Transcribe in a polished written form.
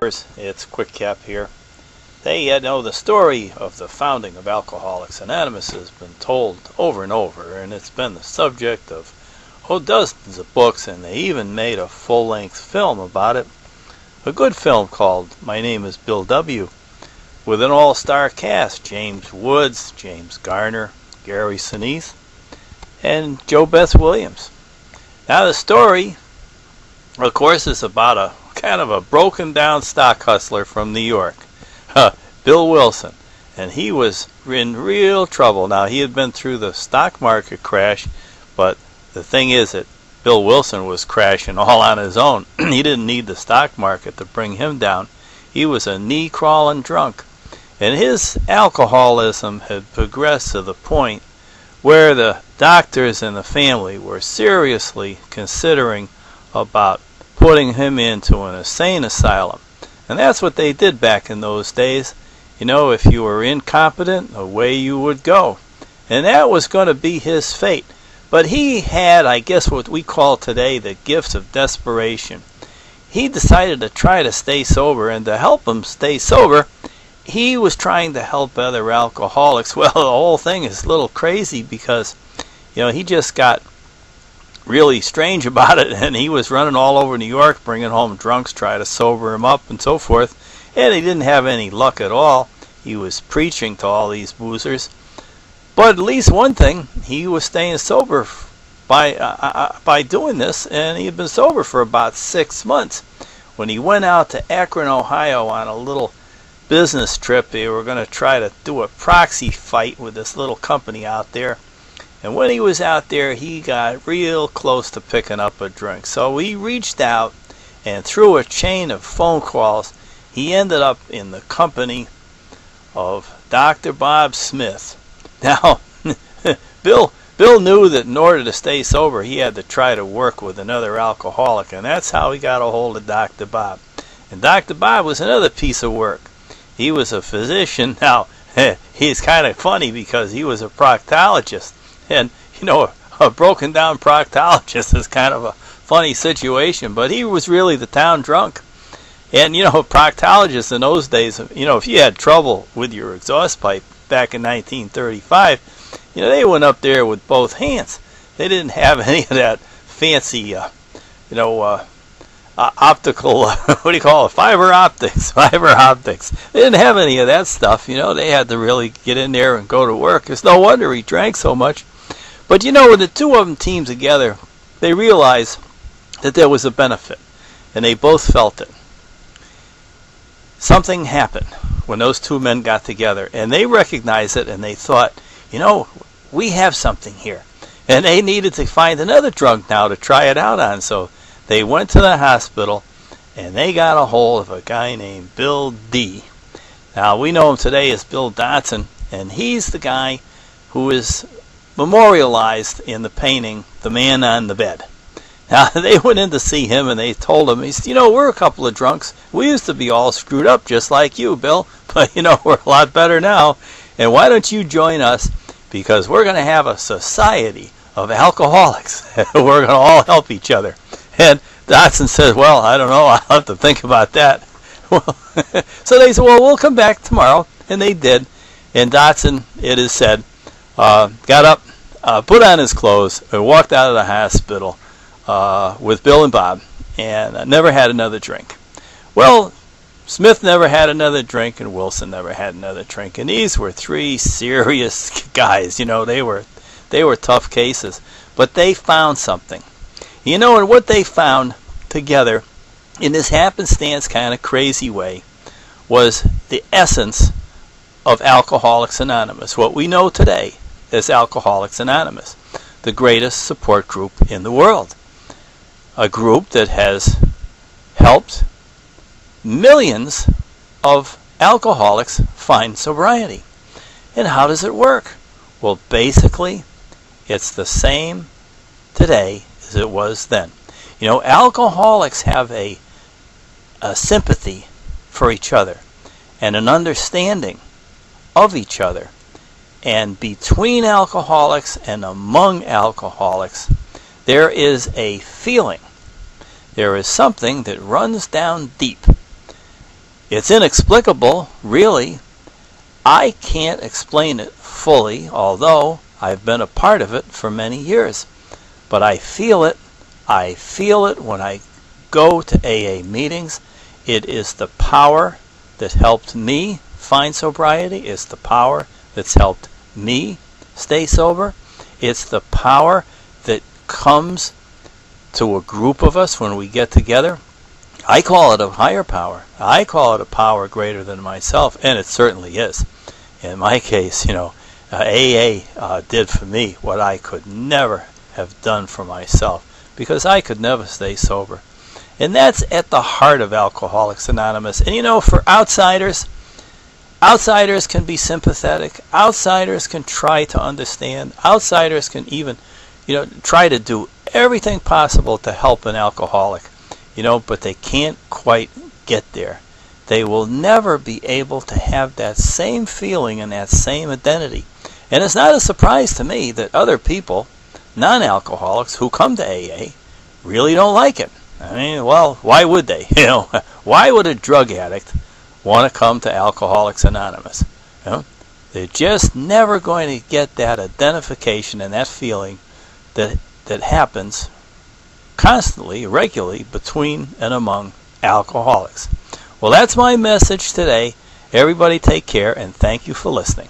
It's Quick Cap here. The story of the founding of Alcoholics Anonymous has been told over and over, and it's been the subject of dozens of books, and they even made a full-length film about it. A good film called My Name is Bill W., with an all-star cast: James Woods, James Garner, Gary Sinise, and Joe Beth Williams. Now the story, of course, is about a kind of a broken down stock hustler from New York, Bill Wilson, and he was in real trouble. Now, he had been through the stock market crash, but the thing is that Bill Wilson was crashing all on his own. He didn't need the stock market to bring him down. He was a knee-crawling drunk, and his alcoholism had progressed to the point where the doctors and the family were seriously considering about putting him into an insane asylum. And that's what they did back in those days. You know, if you were incompetent, away you would go. And that was going to be his fate. But he had, I guess, what we call today the gifts of desperation. He decided to try to stay sober, and to help him stay sober, he was trying to help other alcoholics. Well, the whole thing is a little crazy because, he just got really strange about it, and he was running all over New York bringing home drunks, trying to sober him up and so forth, and he didn't have any luck at all. He was preaching to all these boozers, but at least one thing, he was staying sober by doing this, and he had been sober for about 6 months. When he went out to Akron, Ohio on a little business trip, they were going to try to do a proxy fight with this little company out there. And when he was out there, he got real close to picking up a drink. So he reached out, and through a chain of phone calls, he ended up in the company of Dr. Bob Smith. Now, Bill knew that in order to stay sober, he had to try to work with another alcoholic, and that's how he got a hold of Dr. Bob. And Dr. Bob was another piece of work. He was a physician. Now, he's kind of funny because he was a proctologist. And, a broken down proctologist is kind of a funny situation, but he was really the town drunk. And, proctologists in those days, if you had trouble with your exhaust pipe back in 1935, they went up there with both hands. They didn't have any of that fancy, optical, fiber optics. They didn't have any of that stuff. They had to really get in there and go to work. It's no wonder he drank so much. But when the two of them teamed together, they realized that there was a benefit, and they both felt it. Something happened when those two men got together, and they recognized it, and they thought, we have something here. And they needed to find another drug now to try it out on, so they went to the hospital, and they got a hold of a guy named Bill D. Now, we know him today as Bill Dotson, and he's the guy who is memorialized in the painting, The Man on the Bed. Now, they went in to see him, and they told him, he said, we're a couple of drunks. We used to be all screwed up just like you, Bill, but, we're a lot better now. And why don't you join us? Because we're going to have a society of alcoholics. We're going to all help each other. And Dotson said, well, I don't know. I'll have to think about that. Well, so they said, well, we'll come back tomorrow. And they did. And Dotson, it is said, got up, put on his clothes, and walked out of the hospital with Bill and Bob, and never had another drink. Well, Smith never had another drink, and Wilson never had another drink. And these were three serious guys. They were tough cases. But they found something. And what they found together in this happenstance kind of crazy way was the essence of Alcoholics Anonymous, what we know today as Alcoholics Anonymous, the greatest support group in the world. A group that has helped millions of alcoholics find sobriety. And how does it work? Well, basically, it's the same today as it was then. Alcoholics have a sympathy for each other and an understanding of each other. And between alcoholics and among alcoholics, there is a feeling. There is something that runs down deep. It's inexplicable, really. I can't explain it fully, although I've been a part of it for many years. But I feel it. I feel it when I go to AA meetings. It is the power that helped me find sobriety. It's the power that's helped me stay sober. It's the power that comes to a group of us when we get together. I call it a higher power. I call it a power greater than myself, and it certainly is. In my case, AA did for me what I could never have done for myself, because I could never stay sober. And that's at the heart of Alcoholics Anonymous. And for outsiders can be sympathetic. Outsiders can try to understand. Outsiders can even, try to do everything possible to help an alcoholic, but they can't quite get there. They will never be able to have that same feeling and that same identity. And it's not a surprise to me that other people, non-alcoholics who come to AA, really don't like it. I mean, well, why would they? Why would a drug addict want to come to Alcoholics Anonymous? They're just never going to get that identification and that feeling that happens constantly, regularly, between and among alcoholics. Well, that's my message today. Everybody take care, and thank you for listening.